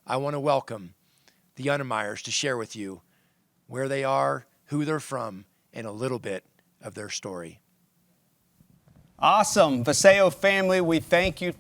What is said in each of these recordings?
I want to welcome the Untermeyers to share with you where they are, who they're from, and a little bit of their story. Awesome. Vaseo family, we thank you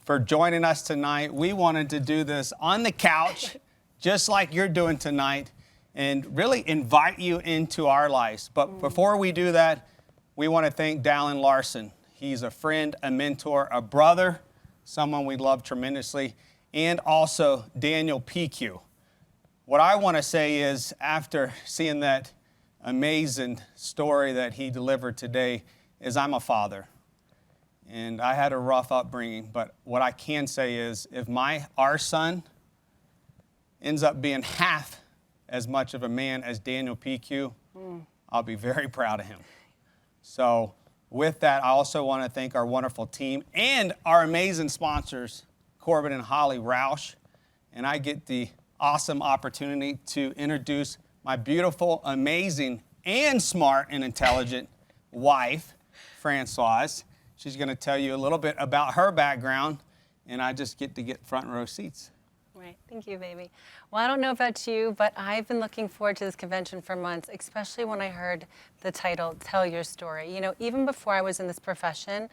for joining us tonight. We wanted to do this on the couch, just like you're doing tonight, and really invite you into our lives. But before we do that, we want to thank Dallin Larson. He's a friend, a mentor, a brother, someone we love tremendously, and also Daniel PQ. What I want to say is, after seeing that amazing story that he delivered today, is I'm a father. And I had a rough upbringing, but what I can say is, if our son ends up being half as much of a man as Daniel PQ, I'll be very proud of him. So with that, I also want to thank our wonderful team and our amazing sponsors, Corbin and Holly Roush. And I get the awesome opportunity to introduce my beautiful, amazing, and smart and intelligent wife, Francoise. She's going to tell you a little bit about her background, and I just get to get front row seats. Right. Thank you, baby. Well, I don't know about you, but I've been looking forward to this convention for months, especially when I heard the title, Tell Your Story. You know, even before I was in this profession,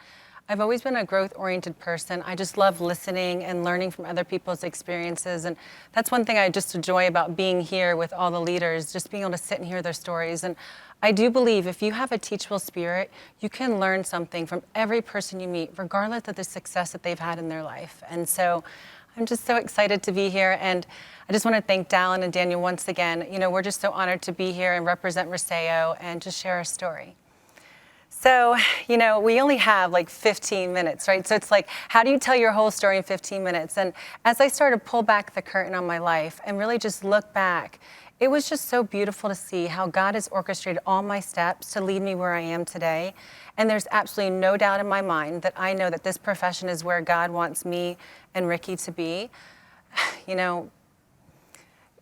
I've always been a growth-oriented person. I just love listening and learning from other people's experiences. And that's one thing I just enjoy about being here with all the leaders, just being able to sit and hear their stories. And I do believe if you have a teachable spirit, you can learn something from every person you meet, regardless of the success that they've had in their life. And so I'm just so excited to be here. And I just want to thank Dallin and Daniel once again. You know, we're just so honored to be here and represent Raseo and just share our story. So, you know, we only have like 15 minutes, right? So it's like, how do you tell your whole story in 15 minutes? And as I started to pull back the curtain on my life and really just look back, it was just so beautiful to see how God has orchestrated all my steps to lead me where I am today. And there's absolutely no doubt in my mind that I know that this profession is where God wants me and Ricky to be. You know,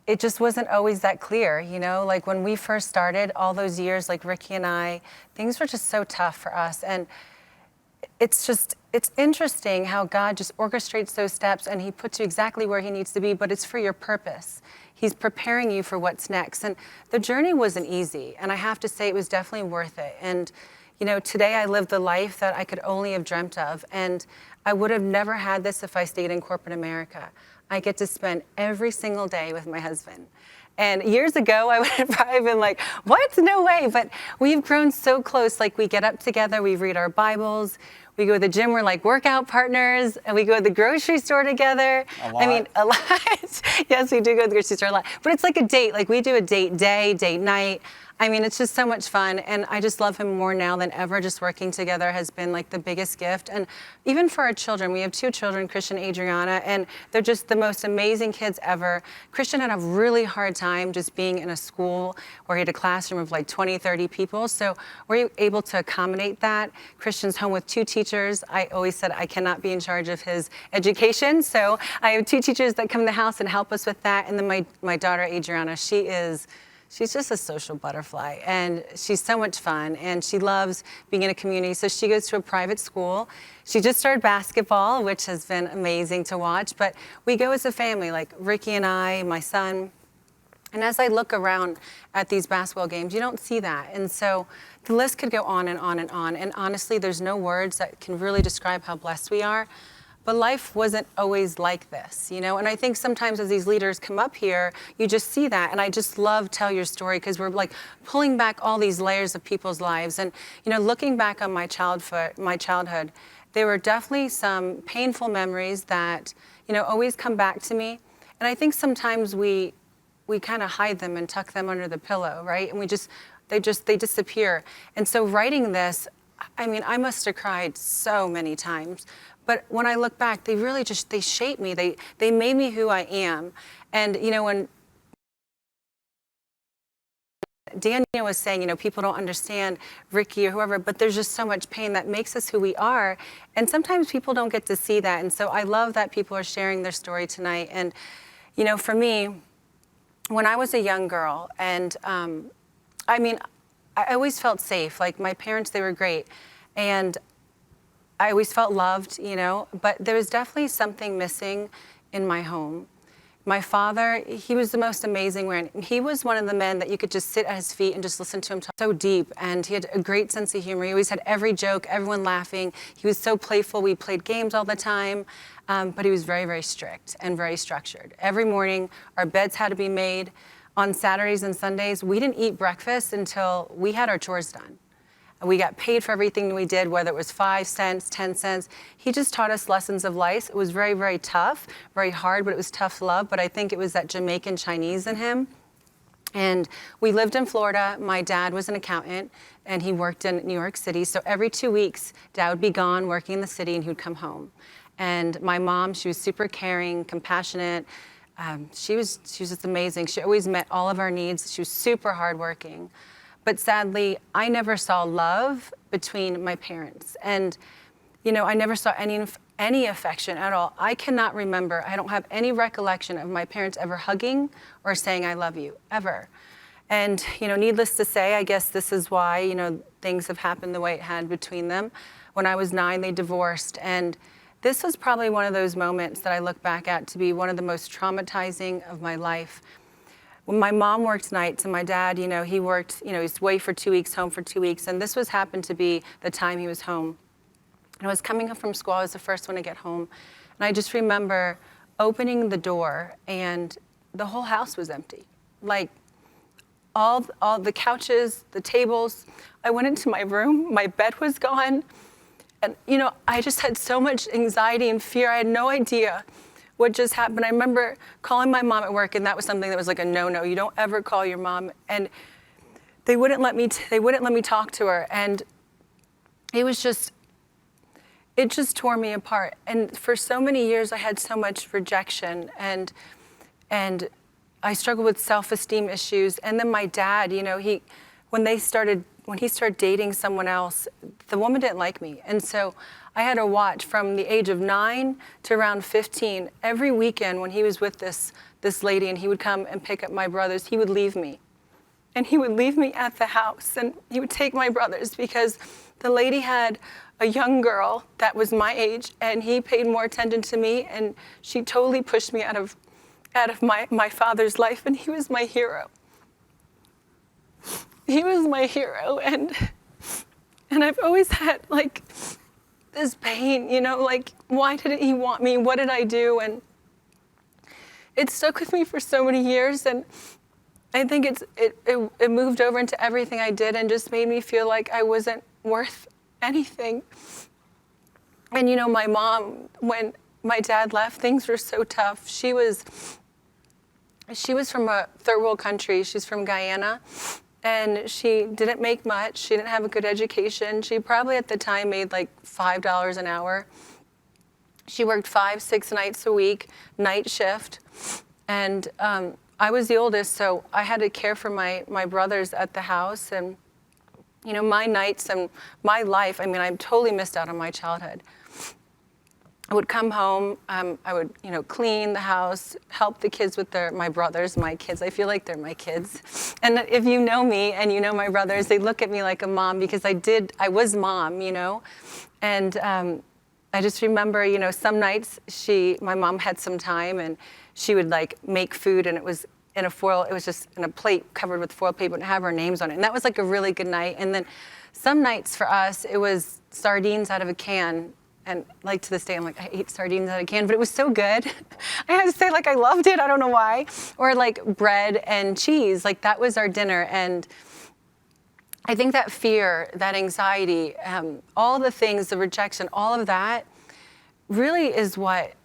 it just wasn't always that clear, you know, like when we first started all those years, like Ricky and I, things were just so tough for us. And it's interesting how God just orchestrates those steps and he puts you exactly where he needs to be, but it's for your purpose. He's preparing you for what's next. And the journey wasn't easy. And I have to say it was definitely worth it. And, you know, today I live the life that I could only have dreamt of. And I would have never had this if I stayed in corporate America. I get to spend every single day with my husband. And years ago, I would have probably been like, what? No way. But we've grown so close. Like, we get up together, we read our Bibles, we go to the gym, we're like workout partners, and we go to the grocery store together. A lot. I mean, a lot. Yes, we do go to the grocery store a lot. But it's like a date. Like, we do a date day, date night. I mean, it's just so much fun, and I just love him more now than ever. Just working together has been like the biggest gift. And even for our children, we have 2 children, Christian and Adriana, and they're just the most amazing kids ever. Christian had a really hard time just being in a school where he had a classroom of like 20, 30 people, so we're able to accommodate that. Christian's home with 2 teachers. I always said I cannot be in charge of his education, so I have 2 teachers that come to the house and help us with that. And then my daughter, Adriana, she's just a social butterfly, and she's so much fun, and she loves being in a community. So she goes to a private school. She just started basketball, which has been amazing to watch, but we go as a family, like Ricky and I, my son. And as I look around at these basketball games, you don't see that. And so the list could go on and on and on. And honestly, there's no words that can really describe how blessed we are. But life wasn't always like this, you know? And I think sometimes as these leaders come up here, you just see that. And I just love Tell Your Story, because we're like pulling back all these layers of people's lives. And, you know, looking back on my childhood, there were definitely some painful memories that, you know, always come back to me. And I think sometimes we kind of hide them and tuck them under the pillow, right? And they disappear. And so writing this, I mean, I must have cried so many times. But when I look back, they really they shaped me. They made me who I am. And, you know, when Daniel was saying, you know, people don't understand Ricky or whoever, but there's just so much pain that makes us who we are. And sometimes people don't get to see that. And so I love that people are sharing their story tonight. And, you know, for me, when I was a young girl, and I mean, I always felt safe. Like, my parents, they were great. And I always felt loved, you know, but there was definitely something missing in my home. My father, he was the most amazing man. He was one of the men that you could just sit at his feet and just listen to him talk so deep. And he had a great sense of humor. He always had every joke, everyone laughing. He was so playful. We played games all the time. But he was very, very strict and very structured. Every morning, our beds had to be made. On Saturdays and Sundays, we didn't eat breakfast until we had our chores done. We got paid for everything we did, whether it was 5 cents, 10 cents. He just taught us lessons of life. It was very, very tough, very hard, but it was tough love. But I think it was that Jamaican Chinese in him. And we lived in Florida. My dad was an accountant, and he worked in New York City. So every 2 weeks, Dad would be gone working in the city, and he would come home. And my mom, she was super caring, compassionate. She was just amazing. She always met all of our needs. She was super hardworking. But sadly, I never saw love between my parents. And, I never saw any affection at all. I cannot remember, I don't have any recollection of my parents ever hugging or saying, I love you, ever. And, needless to say, I guess this is why, things have happened the way it had between them. When I was 9, they divorced. And this was probably one of those moments that I look back at to be one of the most traumatizing of my life. When my mom worked nights and my dad, he worked, he was away for 2 weeks, home for 2 weeks, and this happened to be the time he was home. And I was coming home from school, I was the first one to get home, and I just remember opening the door and the whole house was empty. Like all the couches, the tables. I went into my room, my bed was gone, and I just had so much anxiety and fear. I had no idea what just happened. I remember calling my mom at work, and that was something that was like a no-no. You don't ever call your mom. And they wouldn't let me talk to her. And it just tore me apart. And for so many years, I had so much rejection, and I struggled with self-esteem issues. And then my dad, when he started dating someone else, the woman didn't like me. And so I had to watch from the age of 9 to around 15, every weekend when he was with this lady and he would come and pick up my brothers, he would leave me. And he would leave me at the house, and he would take my brothers because the lady had a young girl that was my age, and he paid more attention to me, and she totally pushed me out of my father's life, and he was my hero. He was my hero, and I've always had this pain, why didn't he want me? What did I do? And it stuck with me for so many years, and I think it moved over into everything I did and just made me feel like I wasn't worth anything. And my mom, when my dad left, things were so tough. She was from a third world country. She's from Guyana. And she didn't make much. She didn't have a good education. She probably at the time made like $5 an hour. She worked 5-6 nights a week, night shift. And I was the oldest, so I had to care for my brothers at the house. And, my nights and my life, I totally missed out on my childhood. I would come home, I would, clean the house, help the kids with my brothers, my kids. I feel like they're my kids. And if you know me and you know my brothers, they look at me like a mom because I was mom, And I just remember, some nights my mom had some time and she would make food, and it was just in a plate covered with foil paper and have our names on it. And that was a really good night. And then some nights for us, it was sardines out of a can. And to this day, I'm I ate sardines out of a can, but it was so good. I have to say, I loved it. I don't know why. Or bread and cheese. That was our dinner. And I think that fear, that anxiety, all the things, the rejection, all of that really is what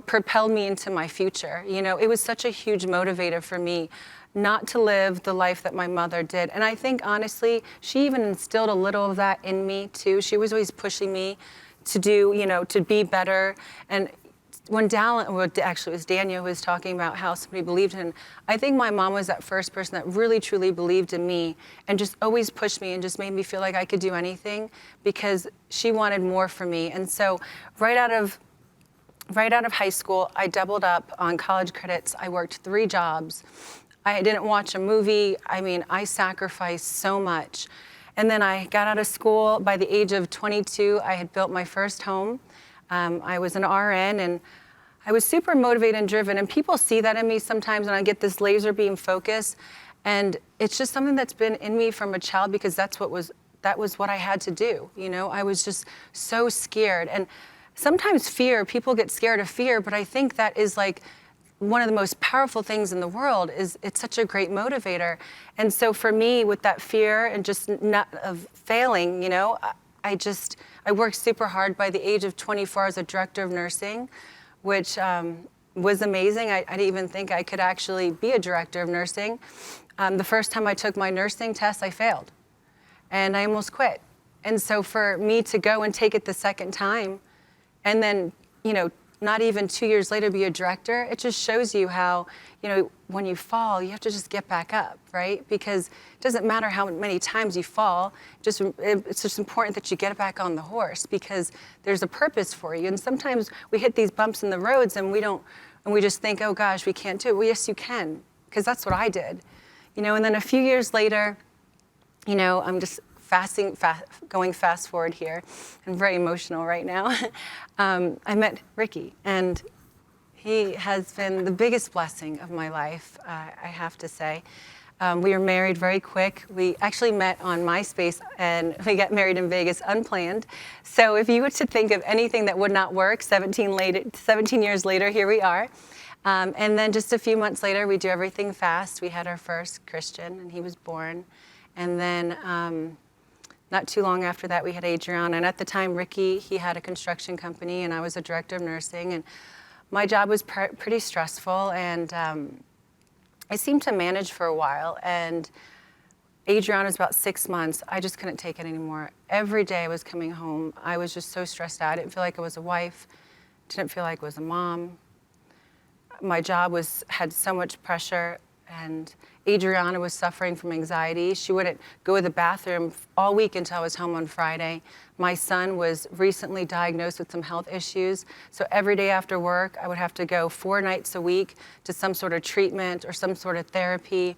propelled me into my future. It was such a huge motivator for me not to live the life that my mother did. And I think, honestly, she even instilled a little of that in me, too. She was always pushing me to do, to be better. And when actually it was Daniel who was talking about how somebody believed in, I think my mom was that first person that really, truly believed in me and just always pushed me and just made me feel like I could do anything because she wanted more for me. And so right out of high school, I doubled up on college credits. I worked 3 jobs. I didn't watch a movie. I sacrificed so much. And then I got out of school. By the age of 22, I had built my first home. I was an RN, and I was super motivated and driven, and people see that in me sometimes, and I get this laser beam focus, and it's just something that's been in me from a child because that was what I had to do. You know, I was just so scared, and sometimes people get scared of fear, but I think that is like one of the most powerful things in the world. Is it's such a great motivator. And so for me, with that fear and just not of failing, you know, I worked super hard. By the age of 24, I was a director of nursing, which was amazing. I didn't even think I could actually be a director of nursing. The first time I took my nursing test, I failed, and I almost quit. And so for me to go and take it the second time, and then, you know, not even 2 years later be a director, it just shows you how, you know, when you fall, you have to just get back up, right? Because it doesn't matter how many times you fall, it's just important that you get back on the horse because there's a purpose for you. And sometimes we hit these bumps in the roads and we just think, oh gosh, we can't do it. Well, yes, you can, because that's what I did. You know, and then a few years later, you know, I'm just going fast forward here. I'm very emotional right now. I met Ricky, and he has been the biggest blessing of my life, I have to say. We were married very quick. We actually met on MySpace, and we got married in Vegas unplanned. So if you were to think of anything that would not work, 17 years later, here we are. And then just a few months later, we do everything fast. We had our first Christian, and he was born. And then not too long after that, we had Adrian. And at the time, Ricky, he had a construction company, and I was a director of nursing. And my job was pretty stressful, and I seemed to manage for a while. And Adrian was about 6 months. I just couldn't take it anymore. Every day I was coming home, I was just so stressed out. I didn't feel like I was a wife. Didn't feel like I was a mom. My job had so much pressure, and Adriana was suffering from anxiety. She wouldn't go to the bathroom all week until I was home on Friday. My son was recently diagnosed with some health issues, so every day after work, I would have to go 4 nights a week to some sort of treatment or some sort of therapy.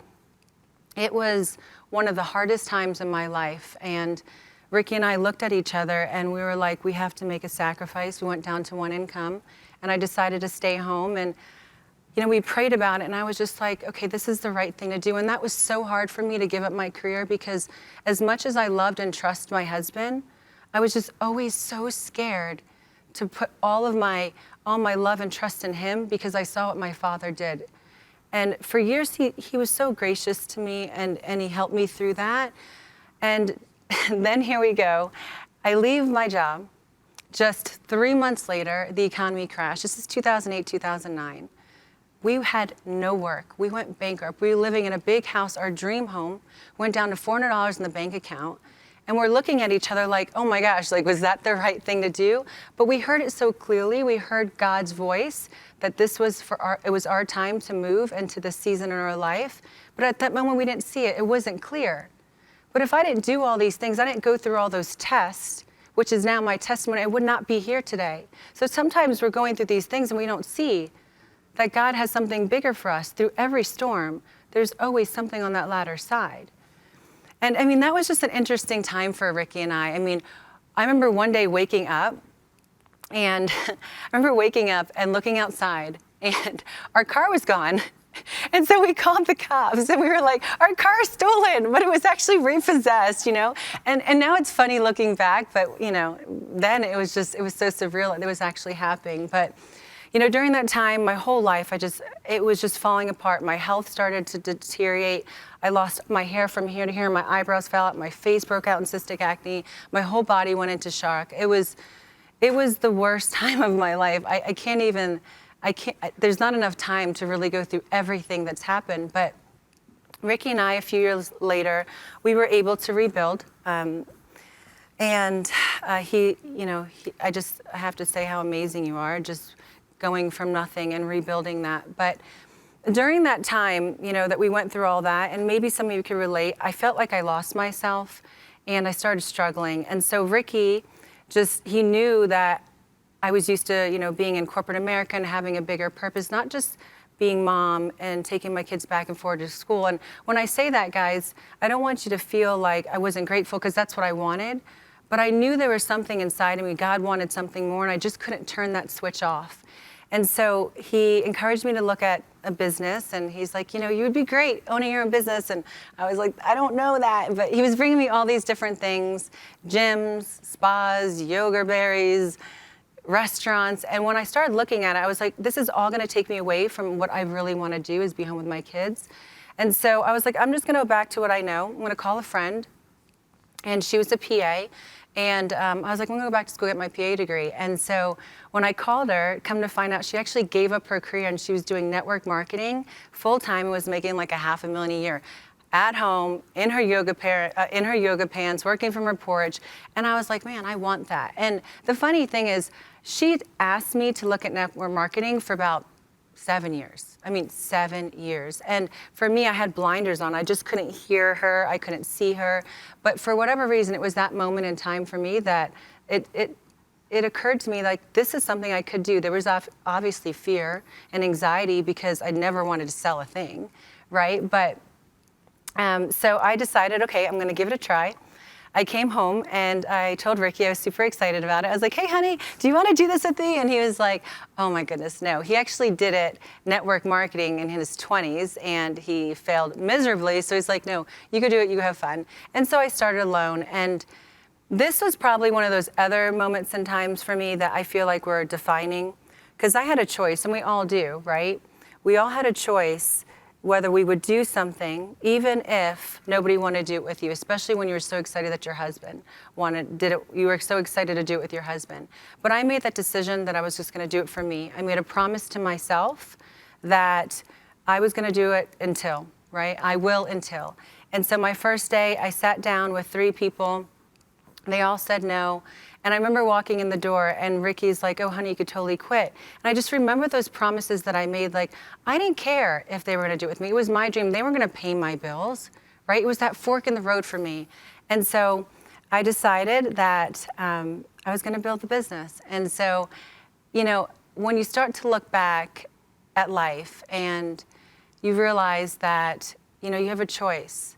It was one of the hardest times in my life, and Ricky and I looked at each other, and we were like, we have to make a sacrifice. We went down to 1 income, and I decided to stay home, and you know, we prayed about it, and I was just like, okay, this is the right thing to do. And that was so hard for me to give up my career because as much as I loved and trust my husband, I was just always so scared to put all my love and trust in him because I saw what my father did. And for years, he was so gracious to me, and he helped me through that. And then here we go. I leave my job. Just 3 months later, the economy crashed. This is 2008, 2009. We had no work. We went bankrupt. We were living in a big house, our dream home, went down to $400 in the bank account. And we're looking at each other like, oh my gosh, like, was that the right thing to do? But we heard it so clearly. We heard God's voice that this was it was our time to move into the season in our life. But at that moment, we didn't see it. It wasn't clear. But if I didn't do all these things, I didn't go through all those tests, which is now my testimony, I would not be here today. So sometimes we're going through these things and we don't see that God has something bigger for us. Through every storm, there's always something on that latter side. And I mean, that was just an interesting time for Ricky and I. I mean, I remember one day waking up, and looking outside, and our car was gone. And so we called the cops, and we were like, our car's stolen, but it was actually repossessed, you know? And now it's funny looking back, but you know, then it was so surreal that it was actually happening. But you know, during that time, my whole life, it was just falling apart. My health started to deteriorate. I lost my hair from here to here. My eyebrows fell out. My face broke out in cystic acne. My whole body went into shock. It was the worst time of my life. There's not enough time to really go through everything that's happened. But Ricky and I, a few years later, we were able to rebuild. I have to say how amazing you are, just going from nothing and rebuilding that. But during that time, you know, that we went through all that, and maybe some of you can relate, I felt like I lost myself and I started struggling. And so Ricky he knew that I was used to, you know, being in corporate America and having a bigger purpose, not just being mom and taking my kids back and forth to school. And when I say that, guys, I don't want you to feel like I wasn't grateful, because that's what I wanted. But I knew there was something inside of me. God wanted something more, and I just couldn't turn that switch off. And so he encouraged me to look at a business, and he's like, you know, you would be great owning your own business. And I was like, I don't know that. But he was bringing me all these different things, gyms, spas, yoga berries, restaurants. And when I started looking at it, I was like, this is all going to take me away from what I really want to do, is be home with my kids. And so I was like, I'm just going to go back to what I know. I'm going to call a friend. And she was a PA. And I was like, I'm going to go back to school, get my PA degree. And so when I called her, come to find out, she actually gave up her career, and she was doing network marketing full-time and was making like $500,000 a year at home in her yoga pants, working from her porch. And I was like, man, I want that. And the funny thing is, she asked me to look at network marketing for about 7 years. I mean, 7 years. And for me, I had blinders on. I just couldn't hear her. I couldn't see her. But for whatever reason, it was that moment in time for me that it occurred to me, like, this is something I could do. There was obviously fear and anxiety because I never wanted to sell a thing, right? But so I decided, okay, I'm going to give it a try. I came home and I told Ricky, I was super excited about it. I was like, hey, honey, do you want to do this with me? And he was like, oh my goodness, no. He actually did it, network marketing, in his 20s, and he failed miserably. So he's like, no, you could do it, you have fun. And so I started alone. And this was probably one of those other moments and times for me that I feel like were defining, because I had a choice, and we all do, right? We all had a choice whether we would do something, even if nobody wanted to do it with you, especially when you were so excited that your husband did it. You were so excited to do it with your husband. But I made that decision that I was just going to do it for me. I made a promise to myself that I was going to do it until, right? I will until. And so my first day, I sat down with 3 people. They all said no. And I remember walking in the door, and Ricky's like, oh, honey, you could totally quit. And I just remember those promises that I made. Like, I didn't care if they were going to do it with me. It was my dream. They weren't going to pay my bills, right? It was that fork in the road for me. And so I decided that I was going to build the business. And so, you know, when you start to look back at life and you realize that, you know, you have a choice.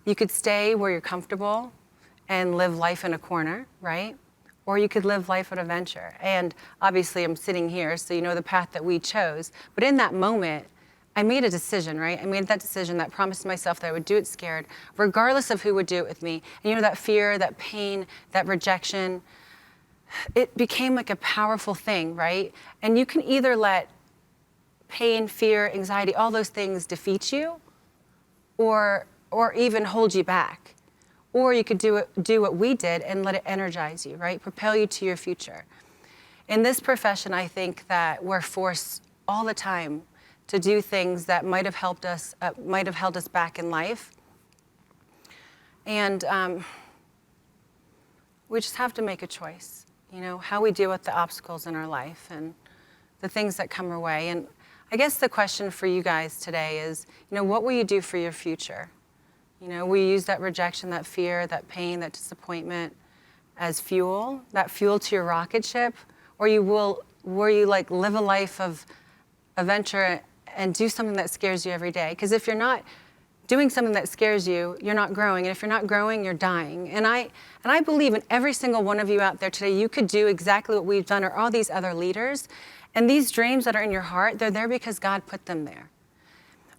You could stay where you're comfortable and live life in a corner, right? Or you could live life at a venture. And obviously I'm sitting here, so you know the path that we chose. But in that moment, I made a decision, right? I made that decision, that promised myself that I would do it scared, regardless of who would do it with me. And you know, that fear, that pain, that rejection, it became like a powerful thing, right? And you can either let pain, fear, anxiety, all those things defeat you, or even hold you back. Or you could do what we did and let it energize you, right? Propel you to your future. In this profession, I think that we're forced all the time to do things that might have held us back in life. And we just have to make a choice, you know, how we deal with the obstacles in our life and the things that come our way. And I guess the question for you guys today is, you know, what will you do for your future? You know, we use that rejection, that fear, that pain, that disappointment as fuel, that fuel to your rocket ship, or will you like live a life of adventure and do something that scares you every day? Because if you're not doing something that scares you, you're not growing. And if you're not growing, you're dying. And I believe in every single one of you out there today, you could do exactly what we've done, or all these other leaders. And these dreams that are in your heart, they're there because God put them there.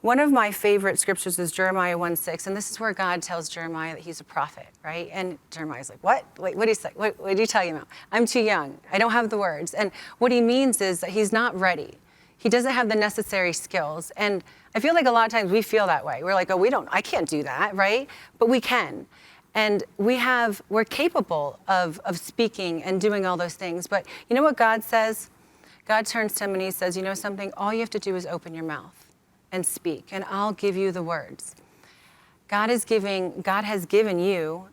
One of my favorite scriptures is Jeremiah 1:6, and this is where God tells Jeremiah that he's a prophet, right? And Jeremiah's like, what? Wait, what do you say? What are you talking about? I'm too young. I don't have the words. And what he means is that he's not ready. He doesn't have the necessary skills. And I feel like a lot of times we feel that way. We're like, oh, I can't do that, right? But we can. And we're capable of speaking and doing all those things. But you know what God says? God turns to him and he says, you know something? All you have to do is open your mouth and speak, and I'll give you the words. God has given you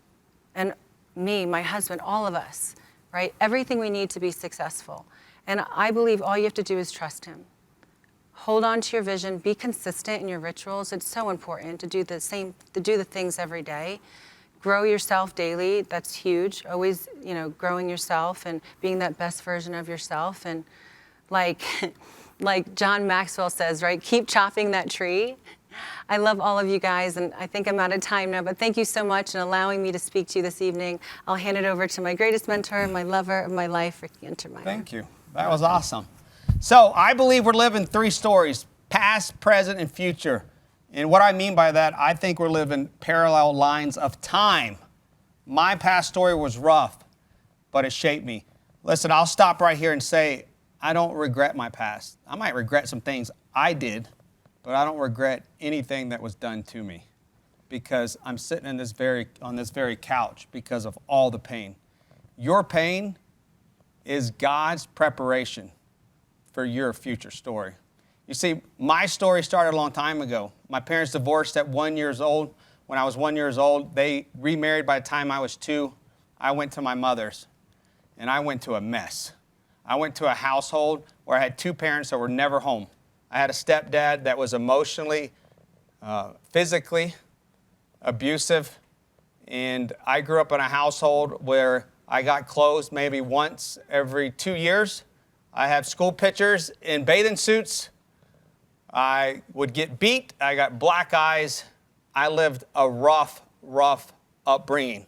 and me, my husband, all of us, right? Everything we need to be successful. And I believe all you have to do is trust him. Hold on to your vision, be consistent in your rituals. It's so important to do the things every day. Grow yourself daily, that's huge. Always, you know, growing yourself and being that best version of yourself. And like John Maxwell says, right? Keep chopping that tree. I love all of you guys, and I think I'm out of time now, but thank you so much for allowing me to speak to you this evening. I'll hand it over to my greatest mentor, my lover of my life, Ricky Untermeyer. Thank you. That was awesome. So I believe we're living 3 stories, past, present, and future. And what I mean by that, I think we're living parallel lines of time. My past story was rough, but it shaped me. Listen, I'll stop right here and say, I don't regret my past. I might regret some things I did, but I don't regret anything that was done to me, because I'm sitting on this very couch because of all the pain. Your pain is God's preparation for your future story. You see, my story started a long time ago. My parents divorced at 1 year old. When I was 1 year old, they remarried by the time I was 2. I went to my mother's, and I went to a mess. I went to a household where I had 2 parents that were never home. I had a stepdad that was emotionally, physically abusive, and I grew up in a household where I got clothes maybe once every 2 years. I have school pictures in bathing suits. I would get beat. I got black eyes. I lived a rough upbringing.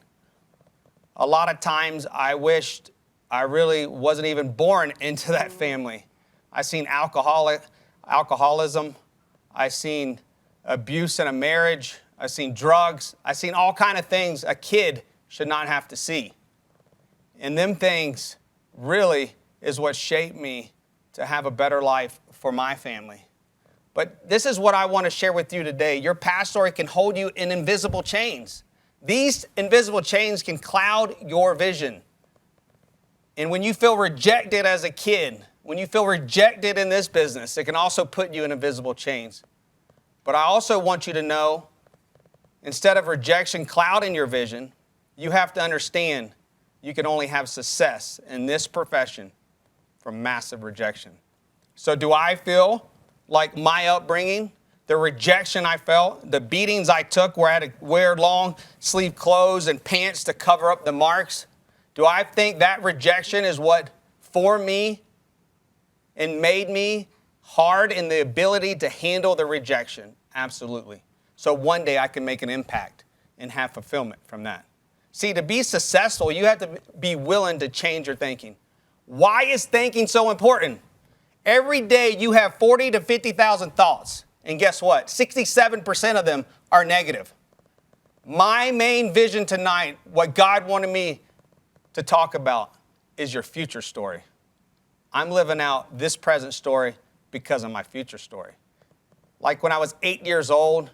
A lot of times I wished I really wasn't even born into that family. I seen alcoholism. I seen abuse in a marriage. I seen drugs. I seen all kind of things a kid should not have to see. And them things really is what shaped me to have a better life for my family. But this is what I want to share with you today. Your past story can hold you in invisible chains. These invisible chains can cloud your vision. And when you feel rejected as a kid, when you feel rejected in this business, it can also put you in invisible chains. But I also want you to know, instead of rejection clouding your vision, you have to understand you can only have success in this profession from massive rejection. So do I feel like my upbringing, the rejection I felt, the beatings I took where I had to wear long sleeve clothes and pants to cover up the marks, do I think that rejection is what formed me and made me hard in the ability to handle the rejection? Absolutely. So one day I can make an impact and have fulfillment from that. See, to be successful, you have to be willing to change your thinking. Why is thinking so important? Every day you have 40 to 50,000 thoughts. And guess what? 67% of them are negative. My main vision tonight, what God wanted me to talk about, is your future story. I'm living out this present story because of my future story. Like when I was 8 years old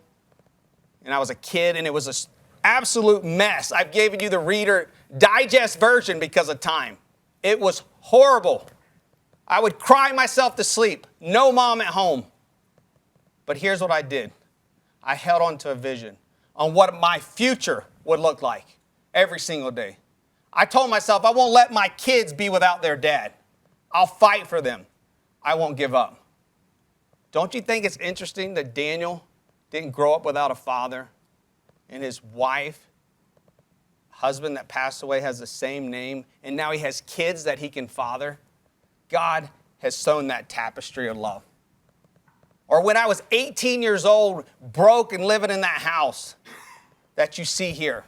and I was a kid and it was an absolute mess. I've given you the Reader Digest version because of time. It was horrible. I would cry myself to sleep. No mom at home. But here's what I did. I held on to a vision on what my future would look like every single day. I told myself I won't let my kids be without their dad. I'll fight for them. I won't give up. Don't you think it's interesting that Daniel didn't grow up without a father, and his wife, husband that passed away, has the same name, and now he has kids that he can father? God has sewn that tapestry of love. Or when I was 18 years old, broke and living in that house that you see here.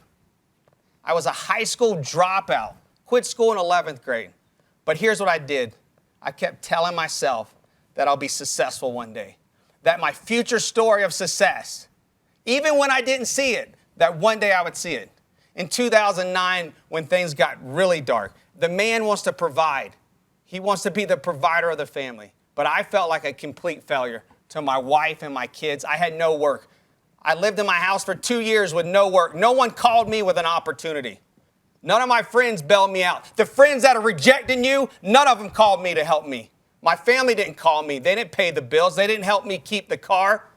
I was a high school dropout, quit school in 11th grade. But here's what I did. I kept telling myself that I'll be successful one day, that my future story of success, even when I didn't see it, that one day I would see it. In 2009, when things got really dark, the man wants to provide. He wants to be the provider of the family. But I felt like a complete failure to my wife and my kids. I had no work. I lived in my house for 2 years with no work. No one called me with an opportunity. None of my friends bailed me out. The friends that are rejecting you, none of them called me to help me. My family didn't call me. They didn't pay the bills. They didn't help me keep the car.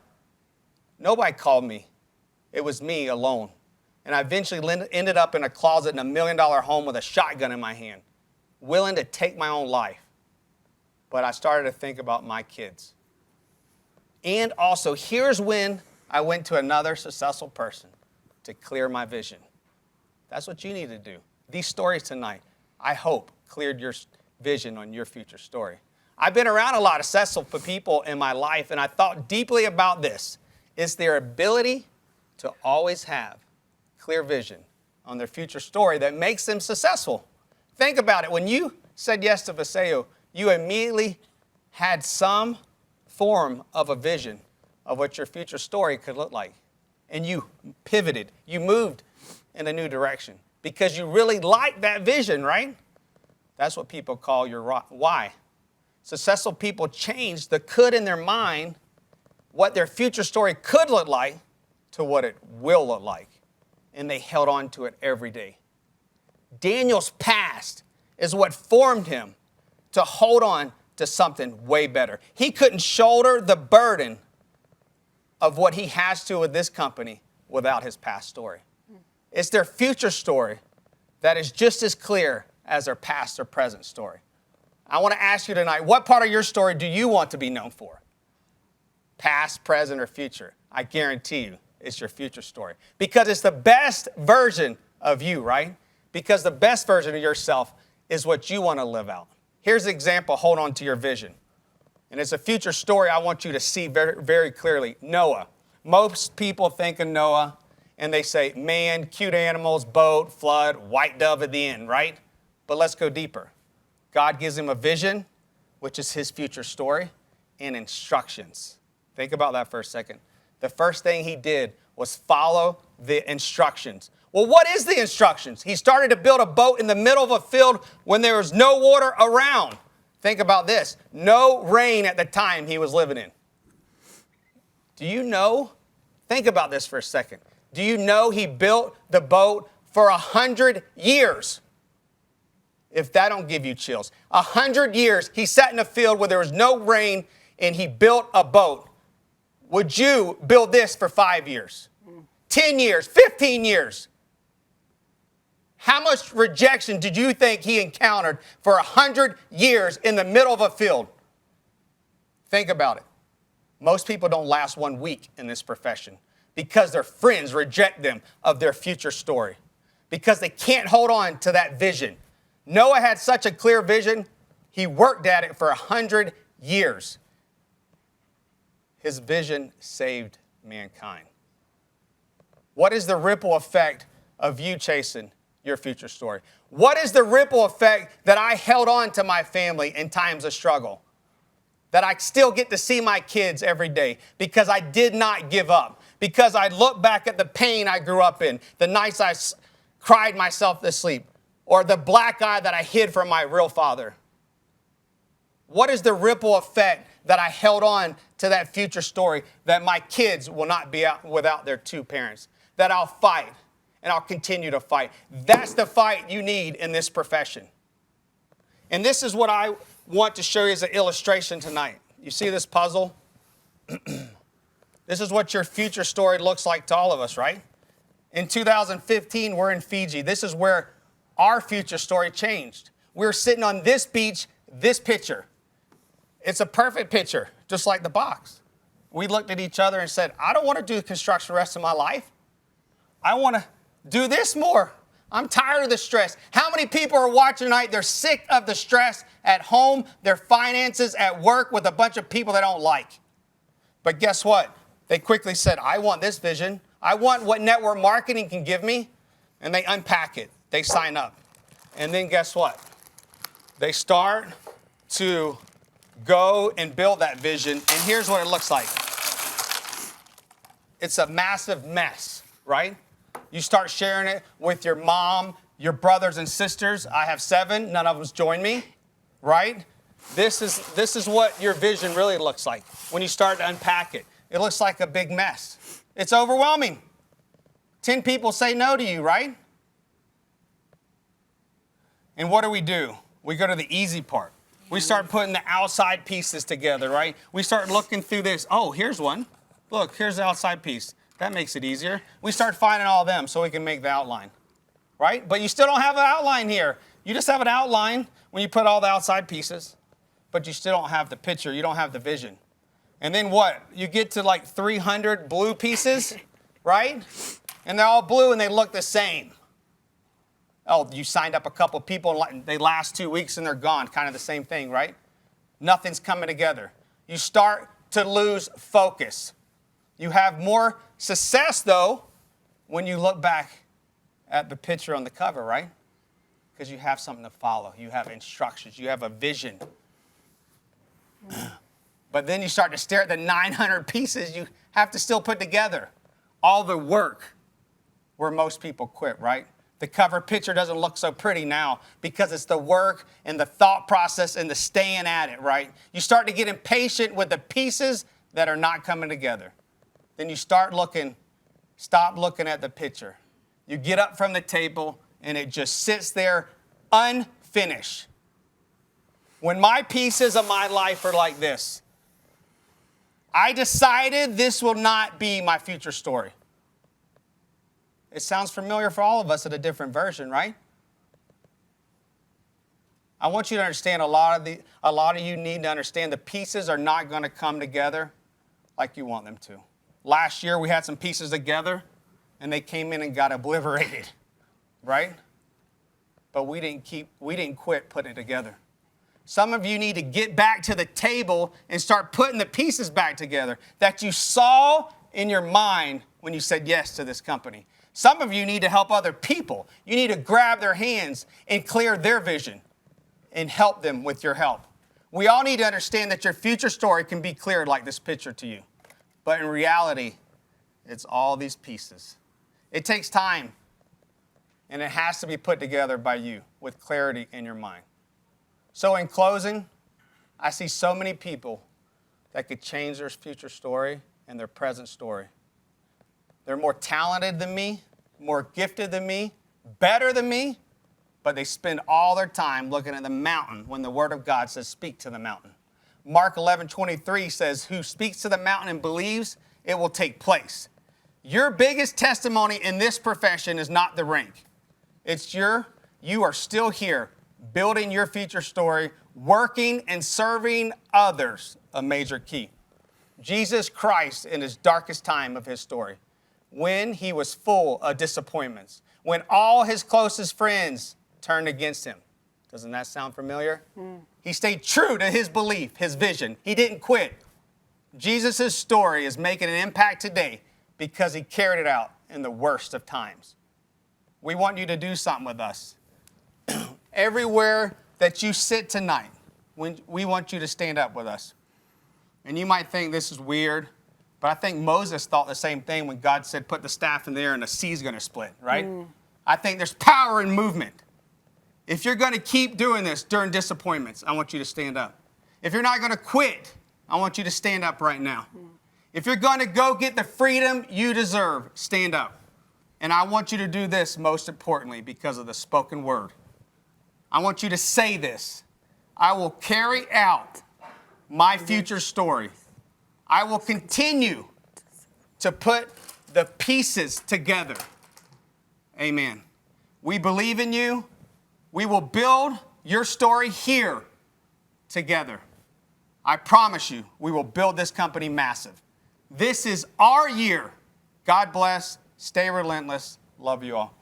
Nobody called me. It was me alone. And I eventually ended up in a closet in $1 million home with a shotgun in my hand, willing to take my own life. But I started to think about my kids. And also, here's when I went to another successful person to clear my vision. That's what you need to do. These stories tonight, I hope, cleared your vision on your future story. I've been around a lot of successful people in my life, and I thought deeply about this. It's their ability to always have clear vision on their future story that makes them successful. Think about it. When you said yes to Vaseo, you immediately had some form of a vision of what your future story could look like. And you pivoted. You moved in a new direction because you really liked that vision, right? That's what people call your why. Successful people change the could in their mind, what their future story could look like, to what it will look like. And they held on to it every day. Daniel's past is what formed him to hold on to something way better. He couldn't shoulder the burden of what he has to with this company without his past story. It's their future story that is just as clear as their past or present story. I want to ask you tonight, what part of your story do you want to be known for? Past, present, or future? I guarantee you it's your future story. Because it's the best version of you, right? Because the best version of yourself is what you want to live out. Here's an example. Hold on to your vision. And it's a future story I want you to see very, very clearly. Noah. Most people think of Noah and they say, man, cute animals, boat, flood, white dove at the end, right? But let's go deeper. God gives him a vision, which is his future story, and instructions. Think about that for a second. The first thing he did was follow the instructions. Well, what is the instructions? He started to build a boat in the middle of a field when there was no water around. Think about this. No rain at the time he was living in. Do you know? Think about this for a second. Do you know he built the boat for 100 years? If that don't give you chills. 100 years he sat in a field where there was no rain and he built a boat. Would you build this for 5 years? 10 years? 15 years? How much rejection did you think he encountered for 100 years in the middle of a field? Think about it. Most people don't last 1 week in this profession because their friends reject them of their future story, because they can't hold on to that vision. Noah had such a clear vision, he worked at it for 100 years. His vision saved mankind. What is the ripple effect of you chasing your future story? What is the ripple effect that I held on to my family in times of struggle? That I still get to see my kids every day because I did not give up. Because I look back at the pain I grew up in, the nights I cried myself to sleep, or the black eye that I hid from my real father. What is the ripple effect that I held on to that future story that my kids will not be out without their two parents? That I'll fight and I'll continue to fight. That's the fight you need in this profession. And this is what I want to show you as an illustration tonight. You see this puzzle? This is what your future story looks like to all of us, right? In 2015, we're in Fiji. This is where our future story changed. We're sitting on this beach, this picture. It's a perfect picture, just like the box. We looked at each other and said, I don't want to do construction the rest of my life. I want to do this more. I'm tired of the stress. How many people are watching tonight? They're sick of the stress at home, their finances, at work, with a bunch of people they don't like. But guess what? They quickly said, I want this vision. I want what network marketing can give me. And they unpack it. They sign up. And then guess what? They start to go and build that vision. And here's what it looks like. It's a massive mess, right? You start sharing it with your mom, your brothers and sisters. I have 7. None of them join me, right? This is what your vision really looks like when you start to unpack it. It looks like a big mess. It's overwhelming. 10 people say no to you, right? And what do? We go to the easy part. We start putting the outside pieces together, right? We start looking through this. Oh, here's one. Look, here's the outside piece. That makes it easier. We start finding all of them so we can make the outline, right? But you still don't have an outline here. You just have an outline when you put all the outside pieces, but you still don't have the picture. You don't have the vision. And then what? You get to like 300 blue pieces, right? And they're all blue and they look the same. Oh, you signed up a couple people, and they last 2 weeks and they're gone. Kind of the same thing, right? Nothing's coming together. You start to lose focus. You have more success, though, when you look back at the picture on the cover, right? Because you have something to follow. You have instructions. You have a vision. But then you start to stare at the 900 pieces you have to still put together. All the work where most people quit, right? The cover picture doesn't look so pretty now because it's the work and the thought process and the staying at it, right? You start to get impatient with the pieces that are not coming together. Then you stop looking at the picture. You get up from the table and it just sits there unfinished. When my pieces of my life are like this, I decided this will not be my future story. It sounds familiar for all of us at a different version, right? I want you to understand a lot of you need to understand the pieces are not going to come together like you want them to. Last year we had some pieces together and they came in and got obliterated, right? But we didn't quit putting it together. Some of you need to get back to the table and start putting the pieces back together that you saw in your mind when you said yes to this company. Some of you need to help other people. You need to grab their hands and clear their vision and help them with your help. We all need to understand that your future story can be cleared like this picture to you. But in reality, it's all these pieces. It takes time, and it has to be put together by you with clarity in your mind. So in closing, I see so many people that could change their future story and their present story. They're more talented than me, more gifted than me, better than me, but they spend all their time looking at the mountain when the Word of God says, speak to the mountain. Mark 11:23 says, who speaks to the mountain and believes it will take place. Your biggest testimony in this profession is not the rank. It's you are still here building your future story, working and serving others, a major key. Jesus Christ in his darkest time of his story, when he was full of disappointments, when all his closest friends turned against him. Doesn't that sound familiar? He stayed true to his belief, his vision. He didn't quit. Jesus' story is making an impact today because he carried it out in the worst of times. We want you to do something with us. Everywhere that you sit tonight, we want you to stand up with us. And you might think this is weird, but I think Moses thought the same thing when God said, put the staff in there and the sea's going to split, right? I think there's power in movement. If you're going to keep doing this during disappointments, I want you to stand up. If you're not going to quit, I want you to stand up right now. If you're going to go get the freedom you deserve, stand up. And I want you to do this most importantly because of the spoken word. I want you to say this. I will carry out my future story. I will continue to put the pieces together. Amen. We believe in you. We will build your story here together. I promise you, we will build this company massive. This is our year. God bless. Stay relentless. Love you all.